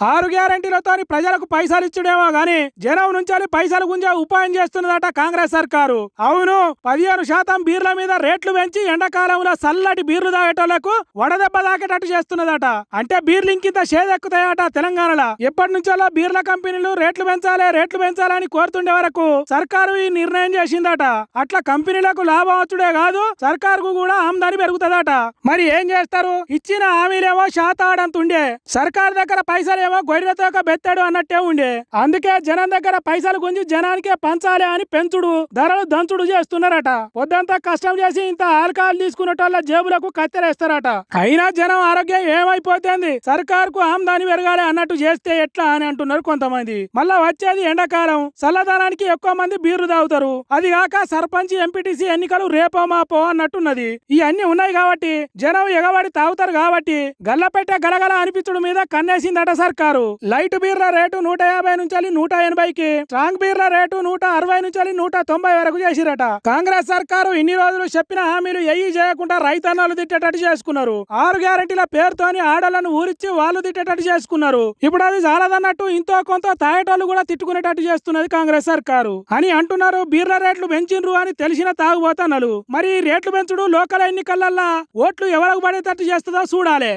ఆరు గ్యారంటీలతో ప్రజలకు పైసలు ఇచ్చుడేమో గాని జనం నుంచి పైసలు గుంజే ఉపాయం చేస్తున్నదట కాంగ్రెస్ సర్కారు. అవును, 15% బీర్ల మీద రేట్లు పెంచి ఎండాకాలంలో చల్లటి బీర్లు తాగేటోళ్లకు వడదెబ్బ తాకేటట్టు చేస్తున్నదట. అంటే బీర్లు ఇంకింత షేదెక్కుతాయట తెలంగాణలో. ఎప్పటి నుంచో బీర్ల కంపెనీలు రేట్లు పెంచాలని కోరుతుండే వరకు సర్కారు ఈ నిర్ణయం చేసిందట. అట్లా కంపెనీలకు లాభం వచ్చుడే కాదు, సర్కారుకు కూడా ఆమ్దాని పెరుగుతుందట. మరి ఏం చేస్తారు? ఇచ్చిన హామీలేమో శాతాడంతుండే, సర్కారు దగ్గర పైసలేమో గొర్రెతోక బెత్తాడు అన్నట్టే ఉండే. అందుకే జనం దగ్గర పైసలు గుంజి జనానికే పంచాలి అని పెంచుడు, ధరలు దంచుడు చేస్తున్నారట. పొద్దంతా కష్టం చేసి ఇంత ఆల్కహాల్ తీసుకునేటోళ్ళ జేబులకు కత్తెరేస్తారట. అయినా జనం ఆరోగ్యం ఏమైపోతుంది, సర్కారుకు ఆమ్దాని పెరగాలి అన్నట్టు చేస్తే ఎట్లా అని అంటున్నారు కొంతమంది. మళ్ళా వచ్చేది ఎండాకాలం, చల్లదనానికి ఎక్కువ మంది బీర్లు తాగుతారు. అది కాక సర్పంచ్ ఎంపీటీసీ ఎన్నికలు రేపో మాపో అన్నట్టున్నది. ఇవన్నీ ఉన్నాయి కాబట్టి జనం ఎగబడి తాగుతారు కాబట్టి గల్లపెట్టే గలగల అనిపించుడు మీద కన్నేసిందట సర్కారు. లైట్ బీర్ల రేటు 150 నుంచి 180కి, స్ట్రాంగ్ బీర్ల రేటు 160 నుంచి 190 వరకు చేసిరట. కాంగ్రెస్ సర్కారు ఇన్ని రోజులు చెప్పిన హామీలు ఎయ్యి చేయకుండా రైతన్నలు తిట్టేటట్టు చేసుకున్నారు. 6 గ్యారెంటీల పేరుతోని ఆడోళ్లను ఊరిచ్చి వాళ్ళు తిట్టేటట్టు చేసుకున్నారు. ఇప్పుడు అది చాలదన్నట్టు ఇంతో కొంత తాగేటోళ్లు కూడా తిట్టుకునేటట్టు చేస్తున్నది కాంగ్రెస్ సర్కారు అని అంటున్నారు. బీర్ల రేట్లు పెంచిండ్రు అని తెలిసిన తాగుబోతన్నలు. మరి రేట్లు పెంచుడు లోకల్ ఎన్నికలల్లా ఓట్లు ఎవరికి పడేటట్టు చేస్తుందో చూడాలి.